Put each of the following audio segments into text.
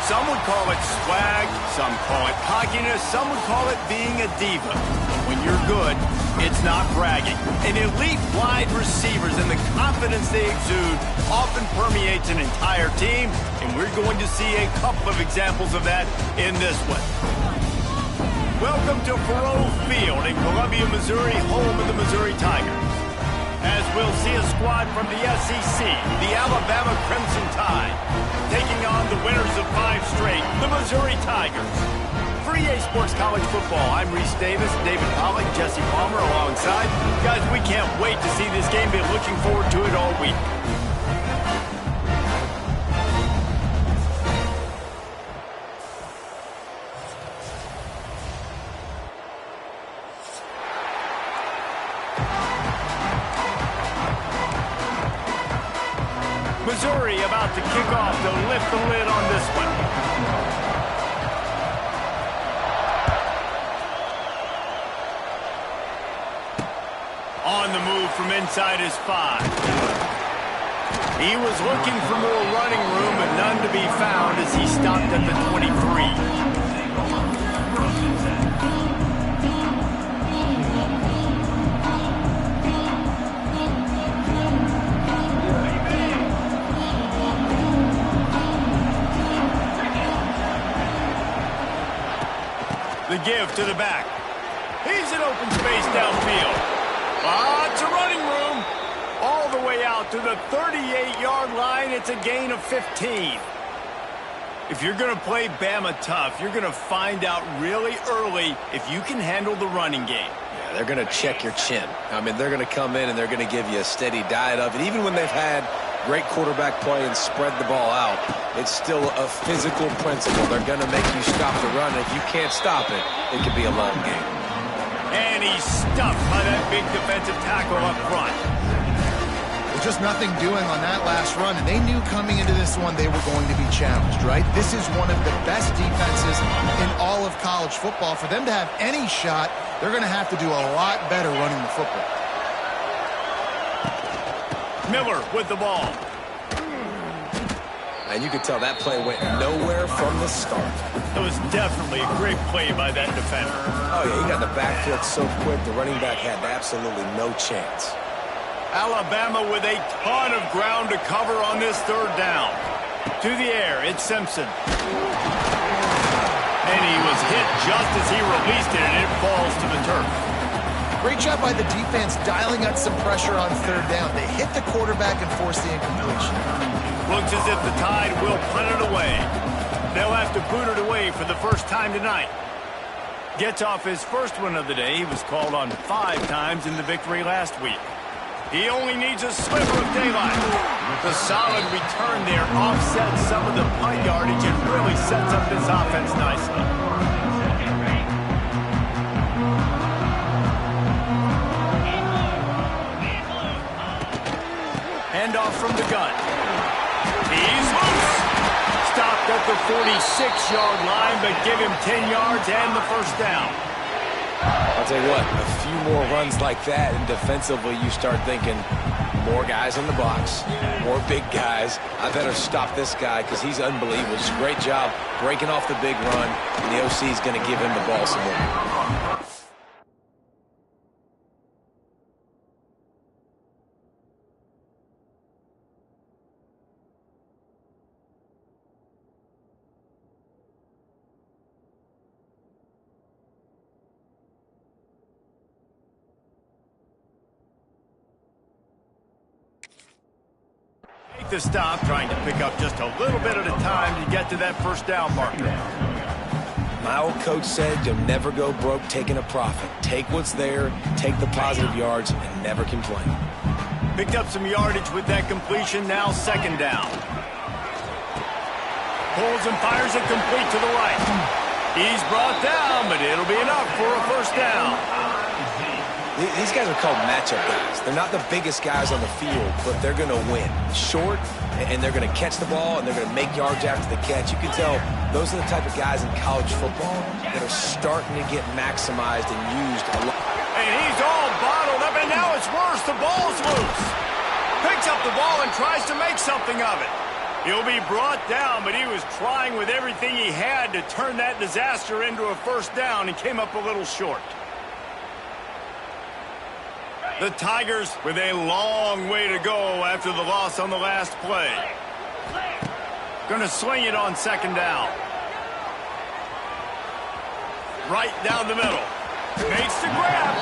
Some would call it swag, some call it cockiness, some would call it being a diva. When you're good, it's not bragging. And elite wide receivers and the confidence they exude often permeates an entire team, and we're going to see a couple of examples of that in this one. Welcome to Faurot Field in Columbia, Missouri, home of the Missouri Tigers. As we'll see a squad from the SEC, the Alabama Crimson Tide, taking on the winners of 5 straight, the Missouri Tigers. For EA Sports College Football, I'm Reese Davis, David Pollack, Jesse Palmer alongside. Guys, we can't wait to see this game. Been looking forward to it all week. Missouri about to kick off to lift the lid on this one. On the move from inside his 5. He was looking for more running room, but none to be found as he stopped at the 23. The give to the back. He's in open space downfield. Lots of running room. All the way out to the 38-yard line. It's a gain of 15. If you're going to play Bama tough, you're going to find out really early if you can handle the running game. Yeah, they're going to check your chin. I mean, they're going to come in and they're going to give you a steady diet of it. Even when they've had great quarterback play and spread the ball out, it's still a physical principle. They're going to make you stop the run. If you can't stop it, it could be a long game. And he's stuffed by that big defensive tackle up front. There's just nothing doing on that last run, and they knew coming into this one they were going to be challenged, right? This is one of the best defenses in all of college football. For them to have any shot, they're going to have to do a lot better running the football. Miller with the ball. And you could tell that play went nowhere from the start. It was definitely a great play by that defender. Oh, yeah, he got the backfield so quick, the running back had absolutely no chance. Alabama with a ton of ground to cover on this 3rd down. To the air, it's Simpson. And he was hit just as he released it, and it falls to the turf. Great job by the defense dialing up some pressure on 3rd down. They hit the quarterback and forced the incompletion. Looks as if the Tide will punt it away. They'll have to boot it away for the first time tonight. Gets off his first one of the day. He was called on 5 times in the victory last week. He only needs a sliver of daylight. The solid return there offsets some of the punt yardage and really sets up this offense nicely. Handoff from the gun. He's loose. Stopped at the 46-yard line, but give him 10 yards and the first down. I'll tell you what, a few more runs like that, and defensively you start thinking, more guys in the box, more big guys. I better stop this guy because he's unbelievable. It's a great job breaking off the big run, and the OC is going to give him the ball some more. The stop, trying to pick up just a little bit at a time to get to that first down marker. My old coach said you'll never go broke taking a profit. Take what's there, take the positive yards, and never complain. Picked up some yardage with that completion, now 2nd down. Pulls and fires it complete to the right. He's brought down, but it'll be enough for a first down. These guys are called matchup guys. They're not the biggest guys on the field, but they're going to win. Short, and they're going to catch the ball, and they're going to make yards after the catch. You can tell those are the type of guys in college football that are starting to get maximized and used a lot. And he's all bottled up, and now it's worse. The ball's loose. Picks up the ball and tries to make something of it. He'll be brought down, but he was trying with everything he had to turn that disaster into a first down and came up a little short. The Tigers with a long way to go after the loss on the last play. Going to swing it on second down. Right down the middle. Makes the grab.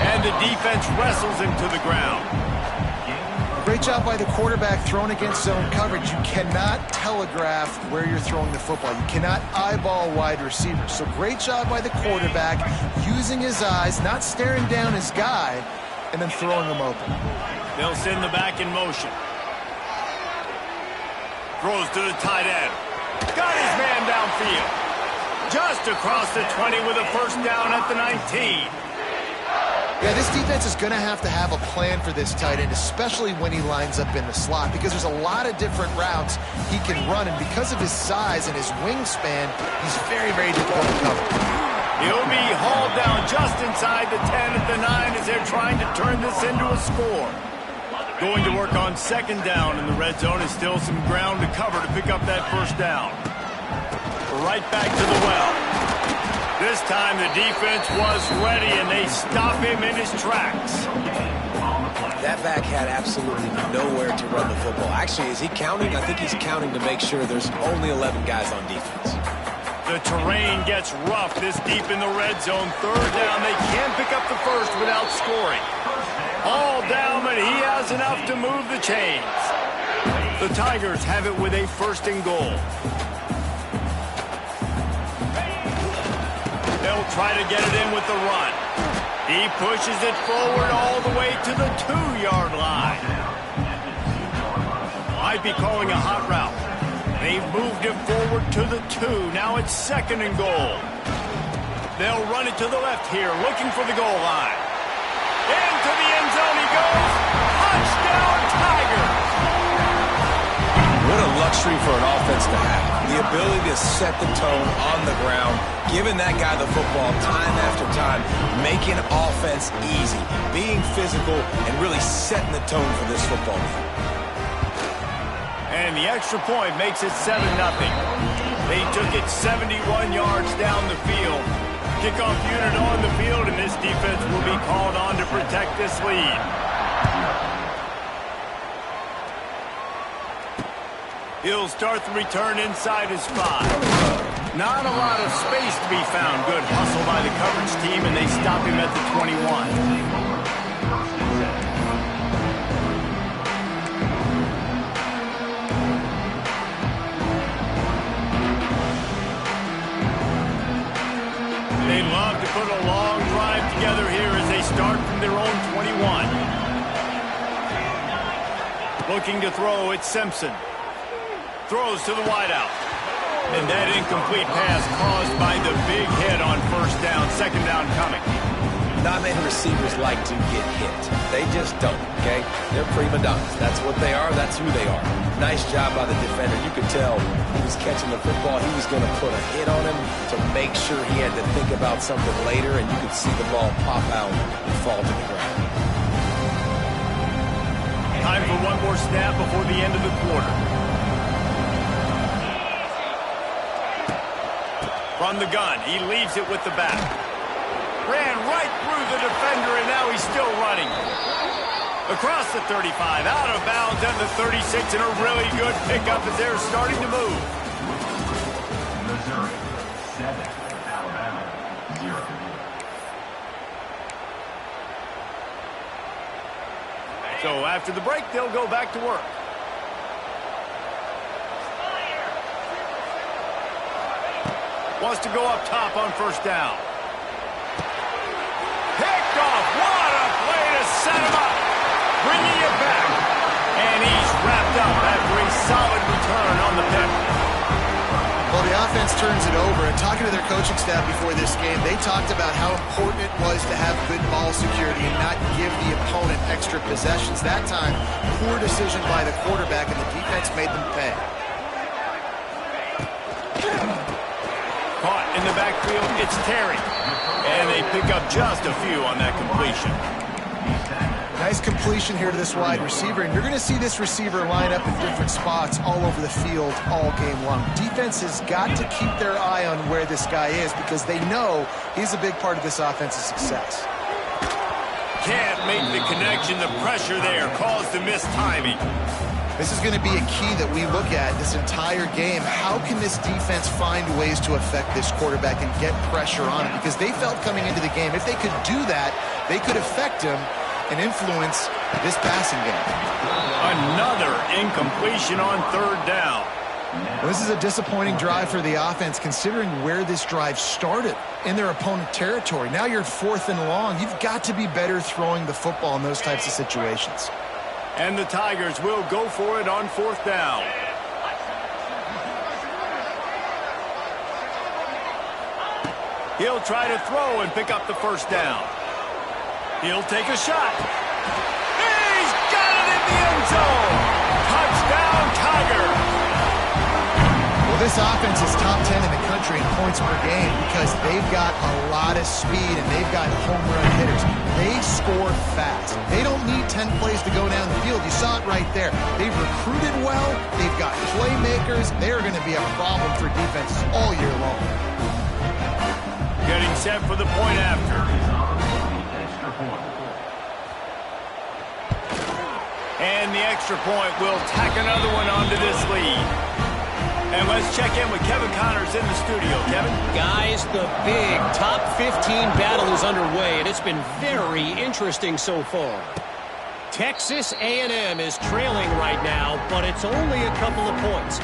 And the defense wrestles him to the ground. Great job by the quarterback throwing against zone coverage. You cannot telegraph where you're throwing the football. You cannot eyeball wide receivers. So great job by the quarterback using his eyes, not staring down his guy, and then throwing him open. They'll send the back in motion. Throws to the tight end. Got his man downfield. Just across the 20 with a first down at the 19. Yeah, this defense is going to have a plan for this tight end, especially when he lines up in the slot, because there's a lot of different routes he can run, and because of his size and his wingspan, he's very, very difficult to cover. He'll be hauled down just inside the 10 at the 9 as they're trying to turn this into a score. Going to work on second down in the red zone is still some ground to cover to pick up that first down. Right back to the well. This time the defense was ready, and they stop him in his tracks. That back had absolutely nowhere to run the football. Actually, is he counting? I think he's counting to make sure there's only 11 guys on defense. The terrain gets rough this deep in the red zone. Third down, they can't pick up the first without scoring. All down, but he has enough to move the chains. The Tigers have it with a first and goal. They'll try to get it in with the run. He pushes it forward all the way to the 2-yard line. Might be calling a hot route. They've moved it forward to the 2. Now it's second and goal. They'll run it to the left here, looking for the goal line. Into the end zone he goes. Touchdown, Tigers! What a luxury for an offense to have. The ability to set the tone on the ground, giving that guy the football time after time, making offense easy, being physical, and really setting the tone for this football game. And the extra point makes it 7-0. They took it 71 yards down the field. Kickoff unit on the field, and this defense will be called on to protect this lead. He'll start the return inside his 5. Not a lot of space to be found. Good hustle by the coverage team, and they stop him at the 21. They love to put a long drive together here as they start from their own 21. Looking to throw, it's Simpson. Throws to the wideout. And that incomplete pass caused by the big hit on first down. Second down coming. Not many receivers like to get hit. They just don't, okay? They're prima donnas. That's what they are. That's who they are. Nice job by the defender. You could tell he was catching the football. He was going to put a hit on him to make sure he had to think about something later, and you could see the ball pop out and fall to the ground. Time for one more snap before the end of the quarter. From the gun, he leaves it with the back. Ran right through the defender, and now he's still running. Across the 35, out of bounds at the 36, and a really good pickup as they're starting to move. Missouri, 7, Alabama, 0. So after the break, they'll go back to work. Wants to go up top on first down. Picked off. What a play to set him up. Bringing it back. And he's wrapped up after a solid return on the pick. Well, the offense turns it over, and talking to their coaching staff before this game, they talked about how important it was to have good ball security and not give the opponent extra possessions. That time, poor decision by the quarterback, and the defense made them pay. Caught in the backfield, it's Terry. And they pick up just a few on that completion. Nice completion here to this wide receiver, and you're going to see this receiver line up in different spots all over the field all game long. Defense has got to keep their eye on where this guy is because they know he's a big part of this offense's success. Can't make the connection. The pressure there caused the missed timing. This is going to be a key that we look at this entire game. How can this defense find ways to affect this quarterback and get pressure on him? Because they felt coming into the game, if they could do that, they could affect him and influence this passing game. Another incompletion on third down. Well, this is a disappointing drive for the offense considering where this drive started in their opponent territory. Now you're 4th and long. You've got to be better throwing the football in those types of situations. And the Tigers will go for it on 4th down. He'll try to throw and pick up the first down. He'll take a shot. He's got it in the end zone. Touchdown, Tiger. Well, this offense is top 10 in the country in points per game because they've got a lot of speed and they've got home run hitters. They score fast. They don't need 10 plays to go down the field. You saw it right there. They've recruited well. They've got playmakers. They are going to be a problem for defenses all year long. Getting set for the point after. And the extra point will tack another one onto this lead. And let's check in with Kevin Connors in the studio. Kevin? Guys, the big top 15 battle is underway, and it's been very interesting so far. Texas A&M is trailing right now, but it's only a couple of points.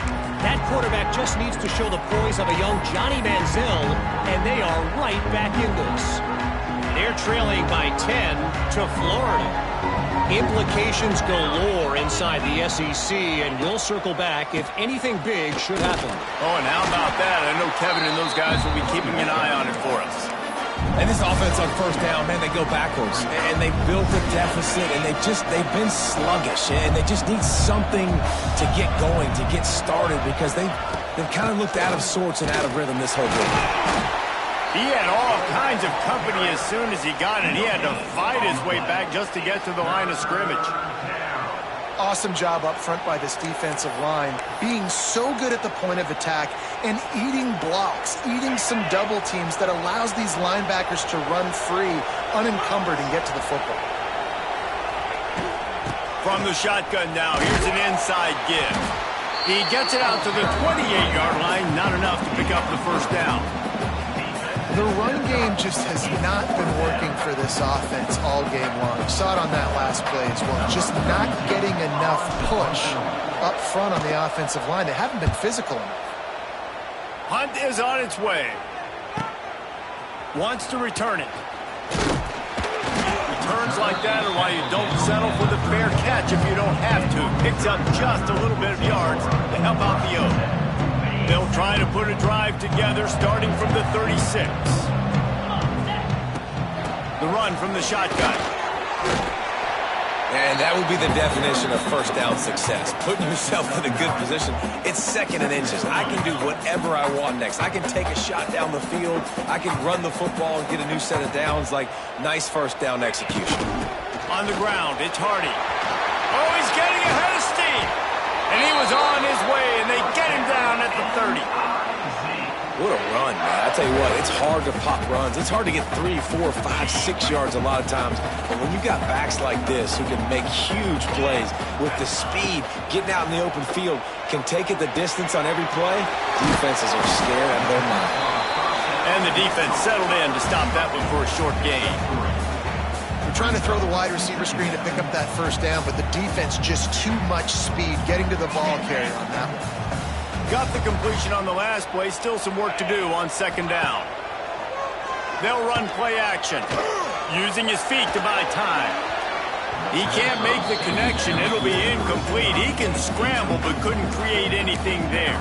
That quarterback just needs to show the poise of a young Johnny Manziel, and they are right back in this. They're trailing by 10 to Florida. Implications galore inside the SEC, and we'll circle back if anything big should happen. Oh, and how about that? I know Kevin and those guys will be keeping an eye on it for us. And this offense on first down, man, they go backwards. And they built a deficit, and they've been sluggish. And they just need something to get going, to get started, because they've kind of looked out of sorts and out of rhythm this whole game. He had all kinds of company as soon as he got it. He had to fight his way back just to get to the line of scrimmage. Awesome job up front by this defensive line, being so good at the point of attack and eating blocks, eating some double teams that allows these linebackers to run free, unencumbered, and get to the football. From the shotgun now, here's an inside give. He gets it out to the 28-yard line, not enough to pick up the first down. The run game just has not been working for this offense all game long. You saw it on that last play as well. Just not getting enough push up front on the offensive line. They haven't been physical enough. Hunt is on its way. Wants to return it. Returns like that are why you don't settle for the fair catch if you don't have to. Picks up just a little bit of yards to help out the O. They'll try to put a drive together starting from the 36. The run from the shotgun. And that would be the definition of first down success. Putting yourself in a good position. It's 2nd and inches. I can do whatever I want next. I can take a shot down the field. I can run the football and get a new set of downs. Like, nice first down execution. On the ground, it's Hardy. Oh, he's getting ahead of steam. And he was on his way, and they get him down at the 30. What a run, man. I tell you what, it's hard to pop runs. It's hard to get 3, 4, 5, 6 yards a lot of times. But when you got backs like this who can make huge plays with the speed, getting out in the open field, can take it the distance on every play, defenses are scared out of their mind. And the defense settled in to stop that one for a short gain. We're trying to throw the wide receiver screen to pick up that first down, but the defense just too much speed getting to the ball carrier on that one. Got the completion on the last play. Still some work to do on 2nd down. They'll run play action, using his feet to buy time. He can't make the connection. It'll be incomplete. He can scramble, but couldn't create anything there.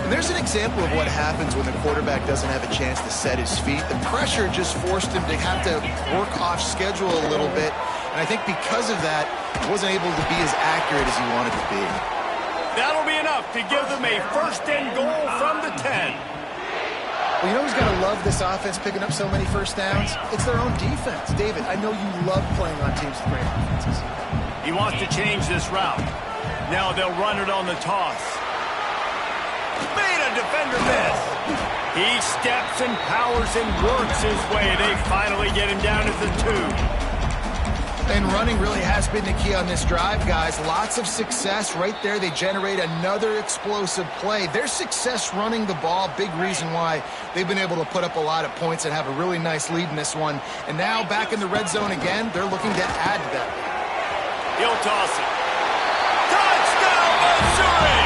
And there's an example of what happens when the quarterback doesn't have a chance to set his feet. The pressure just forced him to have to work off schedule a little bit. And I think because of that, he wasn't able to be as accurate as he wanted to be. That'll be enough to give them a 1st and goal from the 10. Well, you know who's got to love this offense picking up so many first downs? It's their own defense. David, I know you love playing on teams with great offenses. He wants to change this route. Now they'll run it on the toss. Made a defender miss. He steps and powers and works his way. They finally get him down at the 2. And running really has been the key on this drive, guys. Lots of success right there. They generate another explosive play. Their success running the ball, big reason why they've been able to put up a lot of points and have a really nice lead in this one. And now back in the red zone again, they're looking to add to that. He'll toss it. Touchdown, Missouri!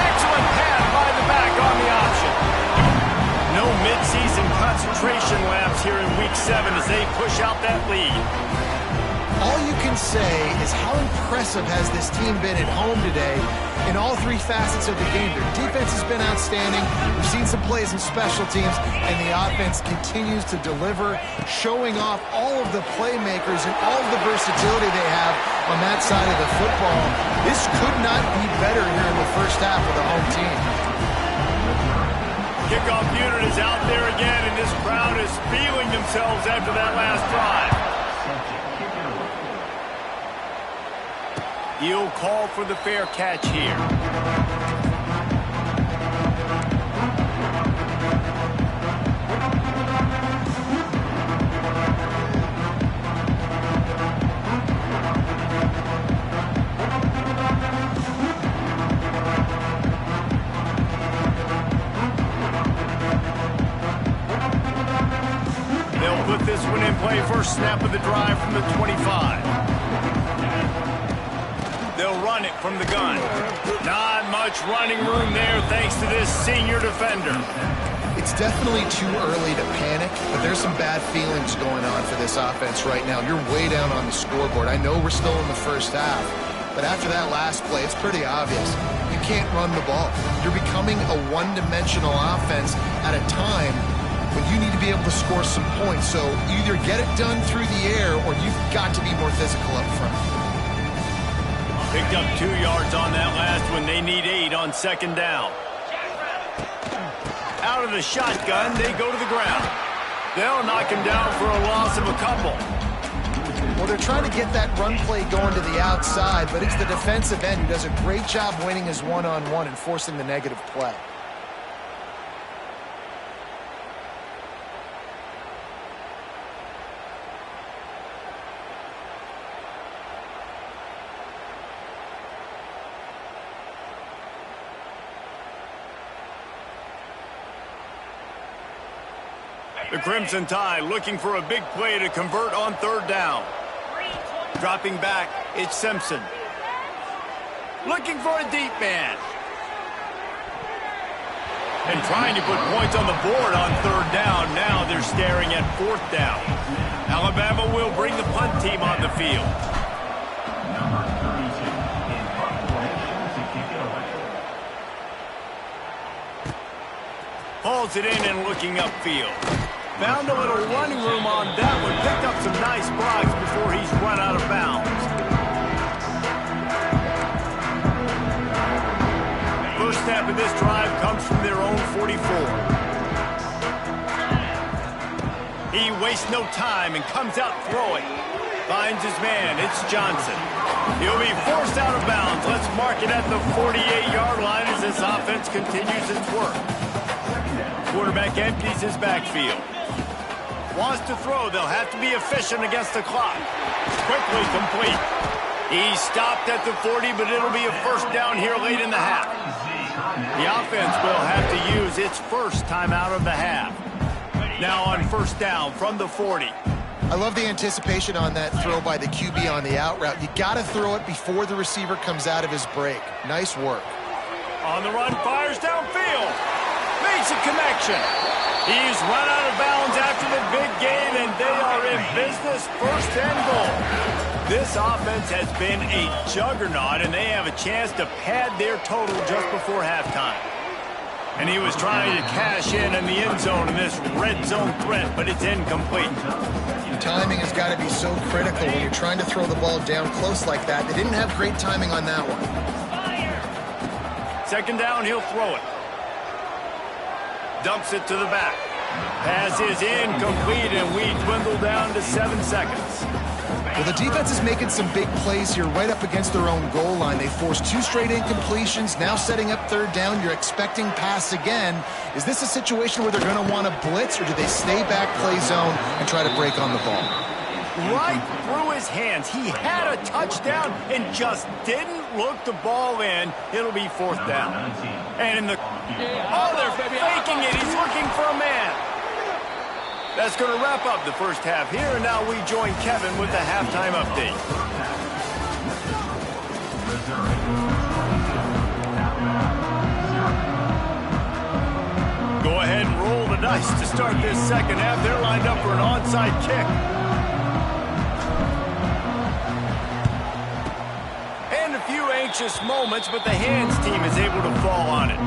Excellent pass by the back on the option. No midseason concentration lapse here in Week 7 as they push out that lead. All you can say is how impressive has this team been at home today in all three facets of the game. Their defense has been outstanding. We've seen some plays in special teams, and the offense continues to deliver, showing off all of the playmakers and all of the versatility they have on that side of the football. This could not be better here in the first half of the home team. Kickoff unit is out there again, and this crowd is feeling themselves after that last drive. He'll call for the fair catch here. They'll put this one in play. First snap of the drive from the 25. They'll run it from the gun. Not much running room there thanks to this senior defender. It's definitely too early to panic, but there's some bad feelings going on for this offense right now. You're way down on the scoreboard. I know we're still in the first half, but after that last play, it's pretty obvious. You can't run the ball. You're becoming a one-dimensional offense at a time when you need to be able to score some points. So either get it done through the air or you've got to be more physical up front. Picked up 2 yards on that last one. They need 8 on second down. Out of the shotgun, they go to the ground. They'll knock him down for a loss of a couple. Well, they're trying to get that run play going to the outside, but it's the defensive end who does a great job winning his one-on-one and forcing the negative play. The Crimson Tide looking for a big play to convert on third down. Dropping back, it's Simpson. Looking for a deep man. And trying to put points on the board on third down. Now they're staring at fourth down. Alabama will bring the punt team on the field. Number 32 in punt formation to kick it away. Hauls it in and looking upfield. Found a little running room on that one. Picked up some nice blocks before he's run out of bounds. First snap of this drive comes from their own 44. He wastes no time and comes out throwing. Finds his man. It's Johnson. He'll be forced out of bounds. Let's mark it at the 48-yard line as this offense continues its work. Quarterback empties his backfield. Wants to throw. They'll have to be efficient against the clock. Quickly complete. He stopped at the 40, but it'll be a first down here late in the half. The offense will have to use its first timeout of the half. Now on first down from the 40. I love the anticipation on that throw by the QB on the out route. You got to throw it before the receiver comes out of his break. Nice work. On the run, fires downfield. Makes a connection. He's run out of bounds after the big gain, and they are in business, first and goal. This offense has been a juggernaut, and they have a chance to pad their total just before halftime. And he was trying to cash in the end zone in this red zone threat, but it's incomplete. Timing has got to be so critical when you're trying to throw the ball down close like that. They didn't have great timing on that one. Second down, he'll throw it. Dumps it to the back. Pass is incomplete, and we dwindle down to 7 seconds. Well, the defense is making some big plays here right up against their own goal line. They forced 2 straight incompletions, now setting up 3rd down. You're expecting pass again. Is this a situation where they're going to want to blitz, or do they stay back, play zone, and try to break on the ball? Right through his hands. He had a touchdown and just didn't look the ball in. It'll be 4th down. And in the... Oh, they're faking it. He's looking for a man. That's going to wrap up the first half here, and now we join Kevin with the halftime update. Go ahead and roll the dice to start this second half. They're lined up for an onside kick. And a few anxious moments, but the hands team is able to fall on it.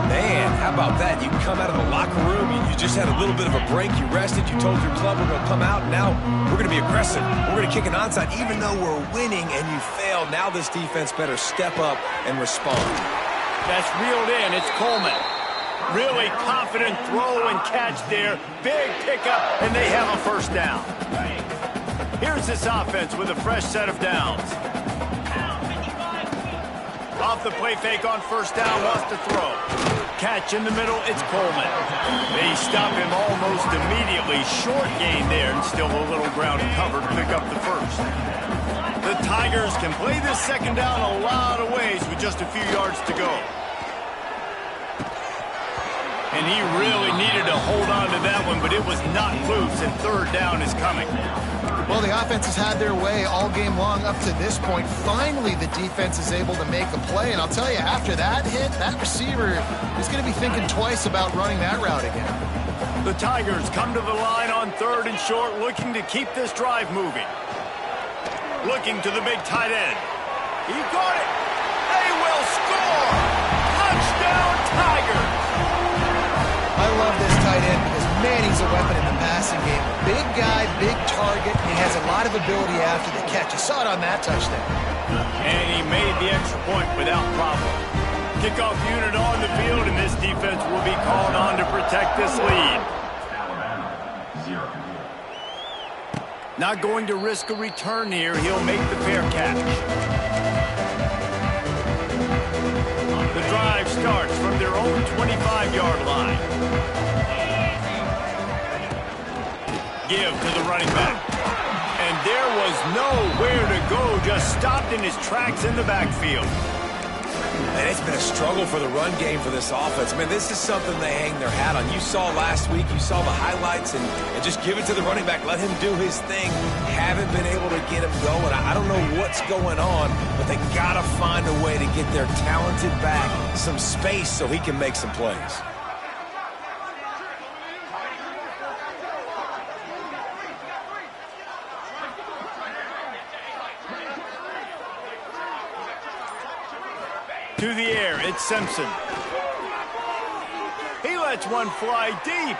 Man, how about that? You come out of the locker room, you just had a little bit of a break, you rested, you told your club we're going to come out, now we're going to be aggressive. We're going to kick an onside, even though we're winning and you failed. Now this defense better step up and respond. That's reeled in. It's Coleman. Really confident throw and catch there. Big pickup, and they have a first down. Here's this offense with a fresh set of downs. Off the play fake on first down, wants to throw. Catch in the middle, it's Coleman. They stop him almost immediately. Short gain there, and still a little ground covered. Pick up the first. The Tigers can play this second down a lot of ways with just a few yards to go. And he really needed to hold on to that one, but it was not loose, and 3rd down is coming. Well, the offense has had their way all game long up to this point. Finally, the defense is able to make a play. And I'll tell you, after that hit, that receiver is going to be thinking twice about running that route again. The Tigers come to the line on 3rd and short, looking to keep this drive moving. Looking to the big tight end. He got it. They will score. Touchdown, Tigers. I love this tight end because, man, he's a weapon in the passing game. Big guy, big target, and he has a lot of ability after the catch. You saw it on that touchdown. And he made the extra point without problem. Kickoff unit on the field, and this defense will be called on to protect this lead. Not going to risk a return here. He'll make the fair catch. The drive starts from their own 25-yard line. Give to the running back. And there was nowhere to go, just stopped in his tracks in the backfield. And it's been a struggle for the run game for this offense. Man, this is something they hang their hat on. You saw last week, you saw the highlights, and just give it to the running back. Let him do his thing. Haven't been able to get him going. I don't know what's going on, but they got to find a way to get their talented back some space so he can make some plays. To the air, it's Simpson. He lets one fly deep.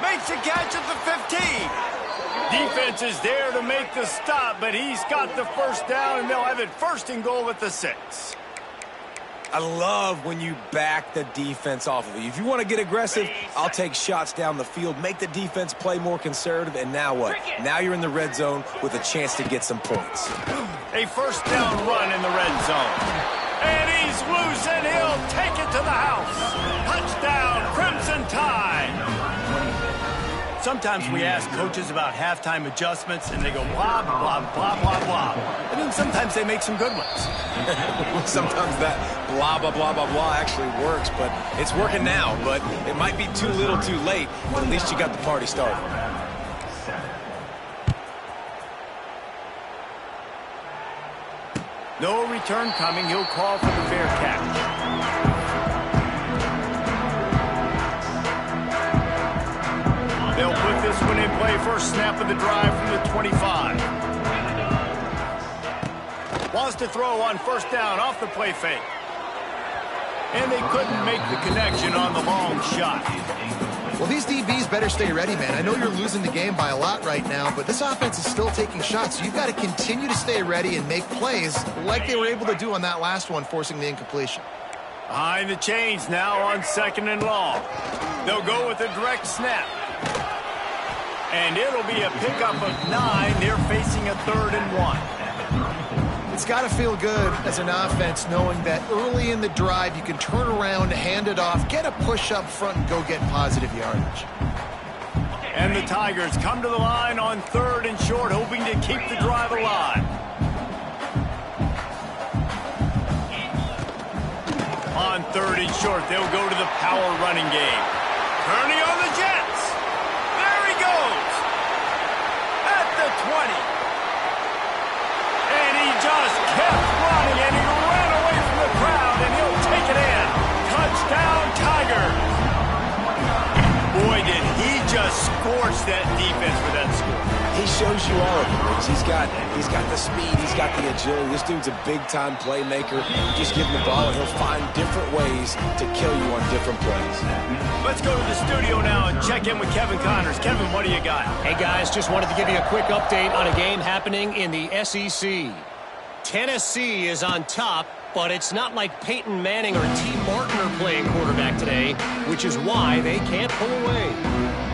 Makes a catch at the 15. Defense is there to make the stop, but he's got the first down, and they'll have it 1st and goal at the 6. I love when you back the defense off of you. If you want to get aggressive, I'll take shots down the field, make the defense play more conservative, and now what? Now you're in the red zone with a chance to get some points. A first down run in the red zone. And he's loose, and he'll take it to the house. Touchdown, Crimson Tide. Sometimes we ask coaches about halftime adjustments, and they go blah, blah, blah, blah, blah. And then sometimes they make some good ones. Sometimes that blah, blah, blah, blah, blah actually works, but it's working now. But it might be too little too late, but at least you got the party started. No return coming. He'll call for the fair catch. They'll put this one in play. First snap of the drive from the 25. Wants to throw on first down off the play fake. And they couldn't make the connection on the long shot. Well, these DBs better stay ready, man. I know you're losing the game by a lot right now, but this offense is still taking shots, so you've got to continue to stay ready and make plays like they were able to do on that last one, forcing the incompletion. Behind the chains now on 2nd and long. They'll go with a direct snap. And it'll be a pickup of 9. They're facing a 3rd and 1. It's got to feel good as an offense knowing that early in the drive you can turn around, hand it off, get a push up front, and go get positive yardage. And the Tigers come to the line on 3rd and short, hoping to keep the drive alive. On 3rd and short, they'll go to the power running game. Turning on the Jets. There he goes. At the 20. And he just kept running, and he ran away from the crowd, and he'll take it in. Touchdown, Tigers. Boy, did he just scorch that defense with that score. He shows you all of it. He's got the speed. He's got the agility. This dude's a big-time playmaker. You just give him the ball, and he'll find different ways to kill you on different plays. Let's go to the studio now and check in with Kevin Connors. Kevin, what do you got? Hey, guys, just wanted to give you a quick update on a game happening in the SEC. Tennessee is on top, but it's not like Peyton Manning or T. Martin are playing quarterback today, which is why they can't pull away.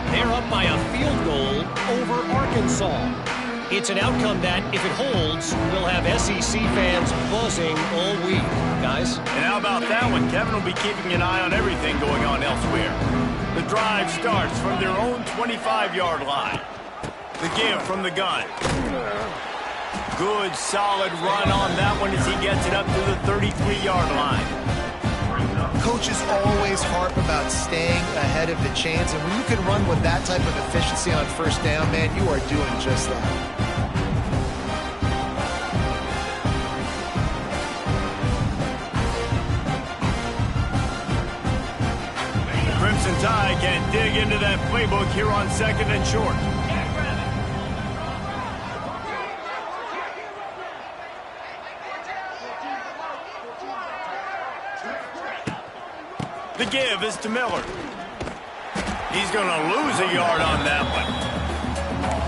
They're up by a field goal over Arkansas. It's an outcome that, if it holds, will have SEC fans buzzing all week. Guys? And how about that one? Kevin will be keeping an eye on everything going on elsewhere. The drive starts from their own 25-yard line. The give from the gun. Good, solid run on that one as he gets it up to the 33-yard line. Coaches always harp about staying ahead of the chains, and when you can run with that type of efficiency on 1st down, man, you are doing just that. The Crimson Tide can dig into that playbook here on 2nd and short. The give is to Miller. He's going to lose a yard on that one.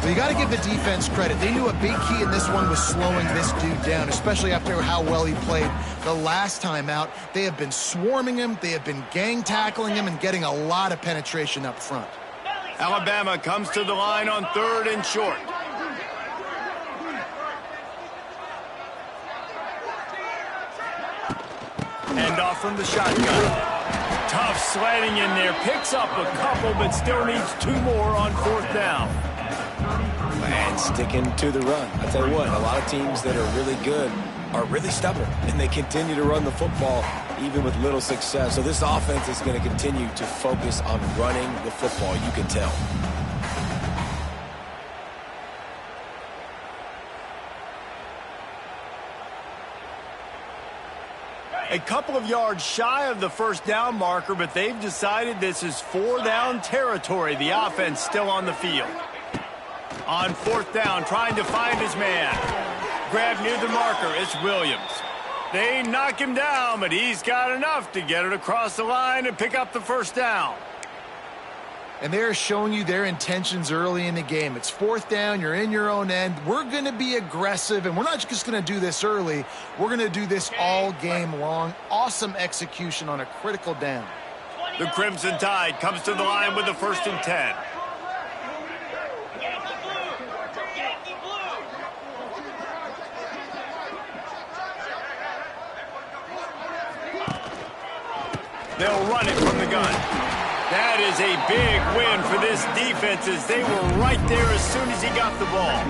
Well, you got to give the defense credit. They knew a big key in this one was slowing this dude down, especially after how well he played the last time out. They have been swarming him. They have been gang tackling him and getting a lot of penetration up front. Alabama comes to the line on 3rd and short. Hand off from the shotgun. Tough sledding in there. Picks up a couple, but still needs 2 more on 4th down. And sticking to the run. I tell you what, a lot of teams that are really good are really stubborn, and they continue to run the football even with little success. So this offense is going to continue to focus on running the football, you can tell. A couple of yards shy of the 1st down marker, but they've decided this is 4-down territory. The offense still on the field. On 4th down, trying to find his man. Grab near the marker, it's Williams. They knock him down, but he's got enough to get it across the line and pick up the 1st down. And they're showing you their intentions early in the game. It's 4th down, you're in your own end. We're going to be aggressive, and we're not just going to do this early. We're going to do this all game long. Awesome execution on a critical down. The Crimson Tide comes to the line with the 1st and 10. They'll run it from the gun. That is a big win for this defense as they were right there as soon as he got the ball.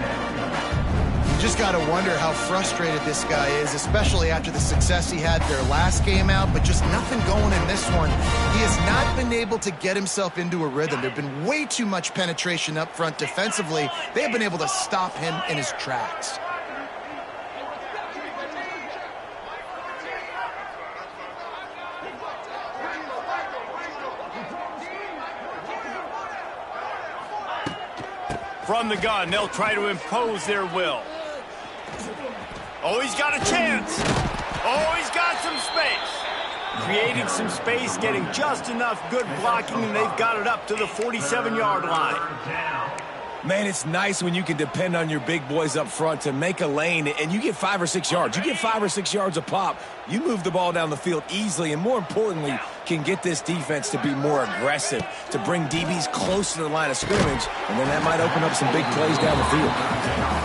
You just got to wonder how frustrated this guy is, especially after the success he had their last game out, but just nothing going in this one. He has not been able to get himself into a rhythm. There have been way too much penetration up front defensively. They have been able to stop him in his tracks. From the gun, they'll try to impose their will. Oh, he's got a chance. Oh, he's got some space. Creating some space, getting just enough good blocking, and they've got it up to the 47-yard line. Man, it's nice when you can depend on your big boys up front to make a lane, and you get 5 or 6 yards. You get 5 or 6 yards a pop. You move the ball down the field easily, and more importantly, can get this defense to be more aggressive, to bring DBs close to the line of scrimmage, and then that might open up some big plays down the field.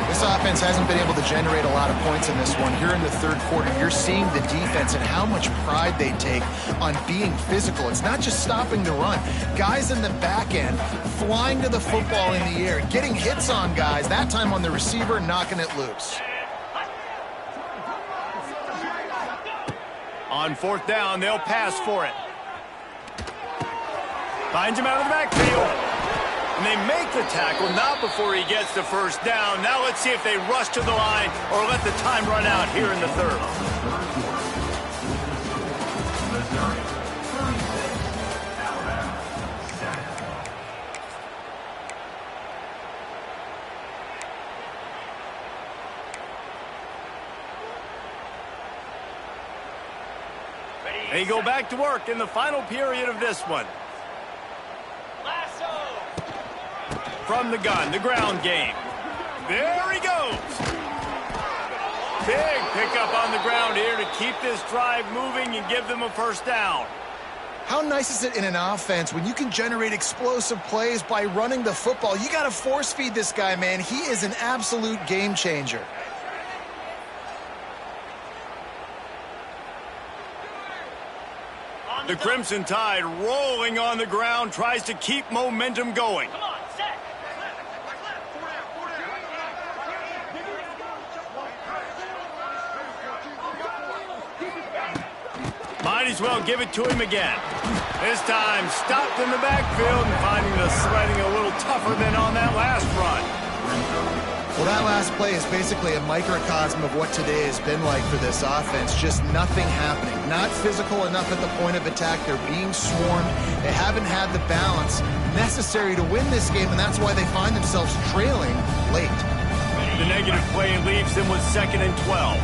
This offense hasn't been able to generate a lot of points in this one. Here in the third quarter, you're seeing the defense and how much pride they take on being physical. It's not just stopping the run. Guys in the back end flying to the football in the air, getting hits on guys, that time on the receiver, knocking it loose. On fourth down, they'll pass for it. Finds him out of the backfield. And they make the tackle, not before he gets the first down. Now let's see if they rush to the line or let the time run out here in the third. They go back to work in the final period of this one. From the gun, the ground game. There he goes. Big pickup on the ground here to keep this drive moving and give them a first down. How nice is it in an offense when you can generate explosive plays by running the football? You got to force feed this guy, man. He is an absolute game changer. The Crimson Tide rolling on the ground, tries to keep momentum going. Might as well give it to him again. This time stopped in the backfield and finding the sledding a little tougher than on that last run. Well, that last play is basically a microcosm of what today has been like for this offense. Just nothing happening. Not physical enough at the point of attack. They're being swarmed. They haven't had the balance necessary to win this game, and that's why they find themselves trailing late. The negative play leaves them with 2nd and 12.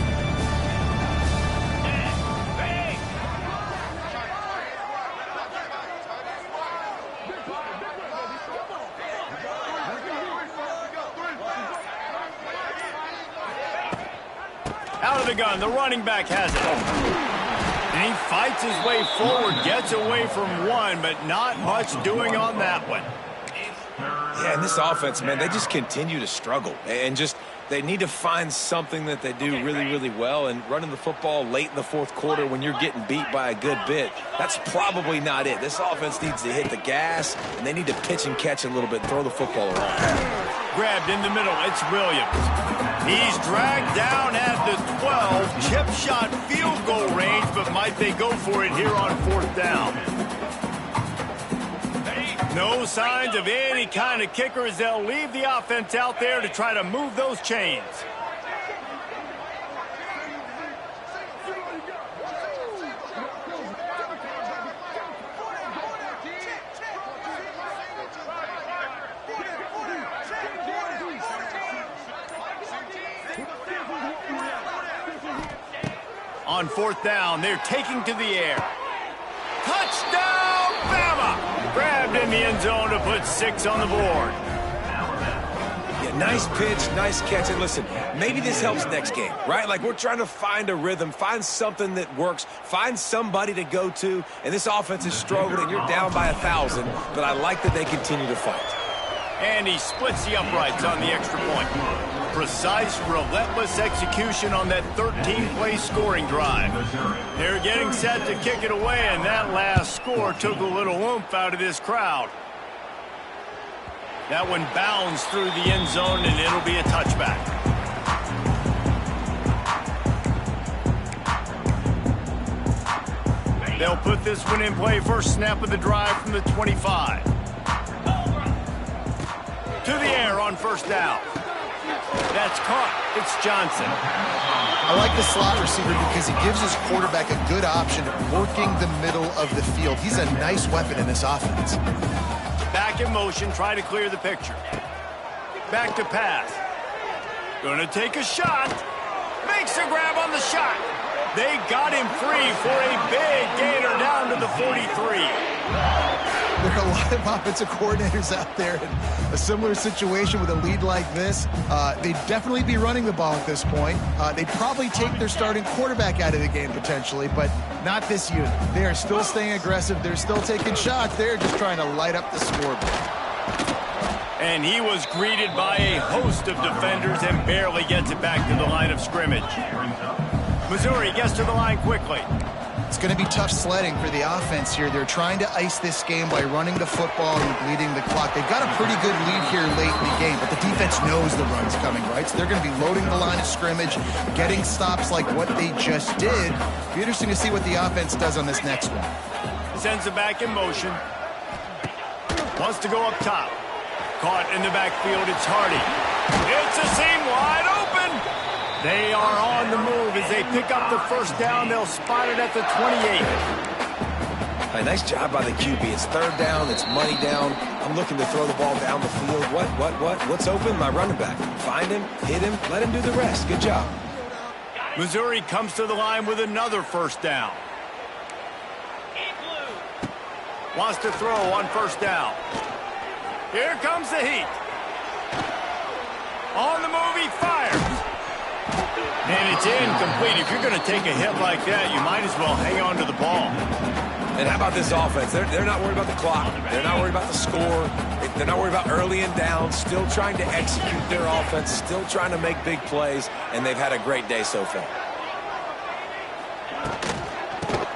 Out of the gun, the running back has it. And he fights his way forward, gets away from one, but not much doing on that one. Yeah, and this offense, man, they just continue to struggle. And just, they need to find something that they do really, really well. And running the football late in the fourth quarter when you're getting beat by a good bit, that's probably not it. This offense needs to hit the gas, and they need to pitch and catch a little bit and throw the football around. Grabbed in the middle, it's Williams. He's dragged down at the 12, chip shot field goal range, but might they go for it here on fourth down? No signs of any kind of kicker as they'll leave the offense out there to try to move those chains. On fourth down, they're taking to the air. Touchdown, Bama! Grabbed in the end zone to put 6 on the board. Yeah, nice pitch, nice catch. And listen, maybe this helps next game, right? Like, we're trying to find a rhythm, find something that works, find somebody to go to. And this offense is struggling, and you're down by 1,000. But I like that they continue to fight. And he splits the uprights on the extra point. Precise, relentless execution on that 13-play scoring drive. They're getting set to kick it away, and that last score took a little oomph out of this crowd. That one bounds through the end zone, and it'll be a touchback. They'll put this one in play first snap of the drive from the 25. To the air on first down. That's caught. It's Johnson. I like the slot receiver because he gives his quarterback a good option of working the middle of the field. He's a nice weapon in this offense. Back in motion, try to clear the picture. Back to pass. Gonna take a shot. Makes a grab on the shot. They got him free for a big gainer down to the 43. There are a lot of offensive coordinators out there in a similar situation with a lead like this. They'd definitely be running the ball at this point. They'd probably take their starting quarterback out of the game potentially, but not this unit. They are still staying aggressive. They're still taking shots. They're just trying to light up the scoreboard. And he was greeted by a host of defenders and barely gets it back to the line of scrimmage. Missouri gets to the line quickly. It's going to be tough sledding for the offense here. They're trying to ice this game by running the football and bleeding the clock. They've got a pretty good lead here late in the game, but the defense knows the run's coming, right? So they're going to be loading the line of scrimmage, getting stops like what they just did. It'll be interesting to see what the offense does on this next one. Sends it back in motion. Wants to go up top. Caught in the backfield, it's Hardy. It's a seam wide open. They are on the move as they pick up the first down. They'll spot it at the 28. Hey, nice job by the QB. It's third down. It's money down. I'm looking to throw the ball down the field. What's open? My running back. Find him, hit him, let him do the rest. Good job. Missouri comes to the line with another first down. Wants to throw on first down. Here comes the heat. On the move, he fires. And it's incomplete. If you're going to take a hit like that, you might as well hang on to the ball. And how about this offense? They're not worried about the clock. They're not worried about the score. They're not worried about early and down. Still trying to execute their offense. Still trying to make big plays. And they've had a great day so far.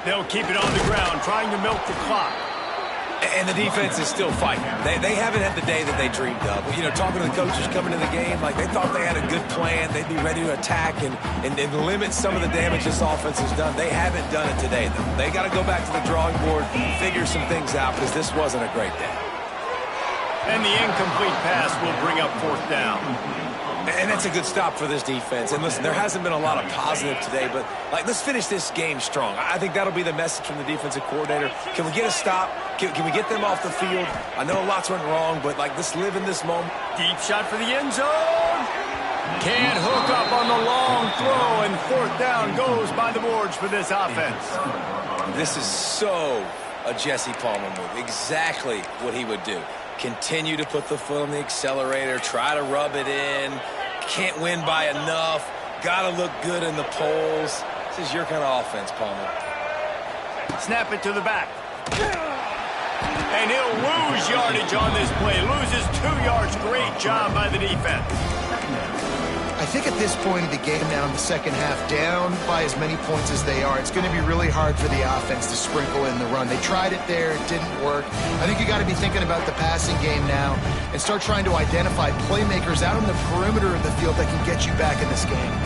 They'll keep it on the ground, trying to milk the clock. And the defense is still fighting. They haven't had the day that they dreamed of. You know, talking to the coaches coming to the game, like they thought they had a good plan. They'd be ready to attack and limit some of the damage this offense has done. They haven't done it today, though. They got to go back to the drawing board, figure some things out, because this wasn't a great day. And the incomplete pass will bring up fourth down. And that's a good stop for this defense. And listen, there hasn't been a lot of positive today, but let's finish this game strong. I think that'll be the message from the defensive coordinator. Can we get a stop? Can we get them off the field? I know lots went wrong, but let's live in this moment. Deep shot for the end zone. Can't hook up on the long throw, and fourth down goes by the boards for this offense. This is so a Jesse Palmer move. Exactly what he would do. Continue to put the foot on the accelerator, try to rub it in. Can't win by enough. Got to look good in the polls. This is your kind of offense, Palmer. Snap it to the back. And he'll lose yardage on this play. Loses 2 yards. Great job by the defense. I think at this point of the game now in the second half, down by as many points as they are, it's going to be really hard for the offense to sprinkle in the run. They tried it there. It didn't work. I think you got to be thinking about the passing game now and start trying to identify playmakers out on the perimeter of the field that can get you back in this game.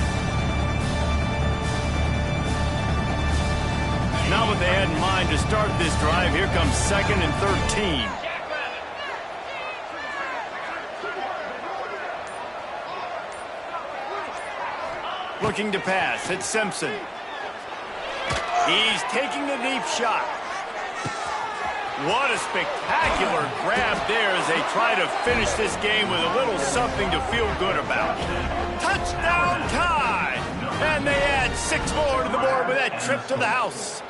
Not what they had in mind to start this drive. Here comes 2nd and 13. Looking to pass. It's Simpson. He's taking the deep shot. What a spectacular grab there as they try to finish this game with a little something to feel good about. Touchdown tie! And they add 6 more to the board with that trip to the house.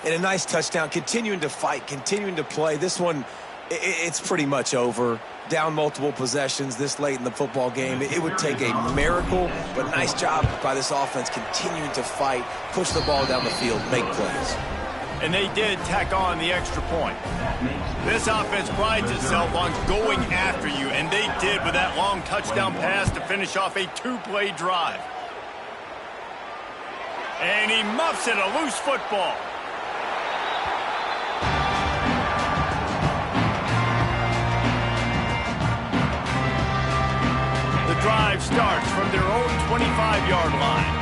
And a nice touchdown, continuing to fight, continuing to play. This one, it's pretty much over. Down multiple possessions this late in the football game. It would take a miracle, but nice job by this offense continuing to fight, push the ball down the field, make plays. And they did tack on the extra point. This offense prides itself on going after you, and they did with that long touchdown pass to finish off a 2-play drive. And he muffs it, a loose football. The drive starts from their own 25-yard line.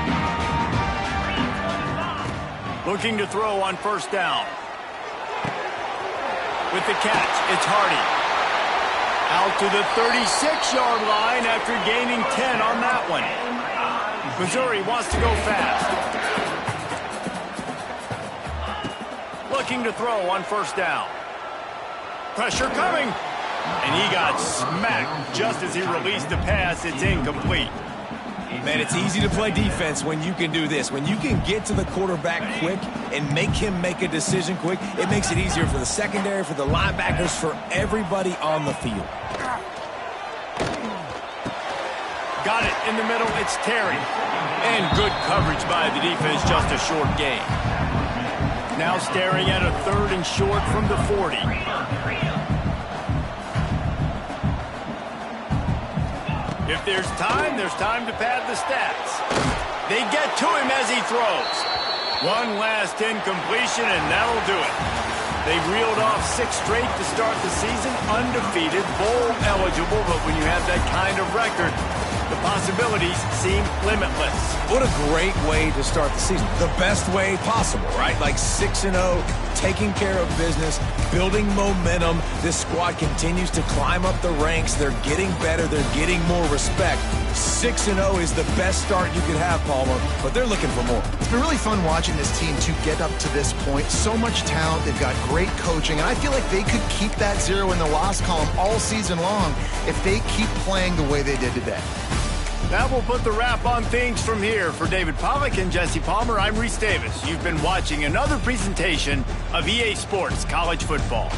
Looking to throw on first down. With the catch, it's Hardy. Out to the 36-yard line after gaining 10 on that one. Missouri wants to go fast. Looking to throw on first down. Pressure coming. And he got smacked just as he released the pass. It's incomplete. Man, it's easy to play defense when you can do this. When you can get to the quarterback quick and make him make a decision quick, it makes it easier for the secondary, for the linebackers, for everybody on the field. Got it in the middle. It's Terry. And good coverage by the defense, just a short gain. Now staring at a 3rd and short from the 40. If there's time to pad the stats. They get to him as he throws. One last incompletion, and that'll do it. They reeled off 6 straight to start the season, undefeated, bowl eligible, but when you have that kind of record, the possibilities seem limitless. What a great way to start the season. The best way possible, right? Like 6-0, taking care of business, building momentum. This squad continues to climb up the ranks. They're getting better. They're getting more respect. 6-0 is the best start you could have, Palmer, but they're looking for more. It's been really fun watching this team to get up to this point. So much talent. They've got great coaching, and I feel like they could keep that 0 in the loss column all season long if they keep playing the way they did today. That will put the wrap on things from here. For David Pollack and Jesse Palmer, I'm Reese Davis. You've been watching another presentation of EA Sports College Football.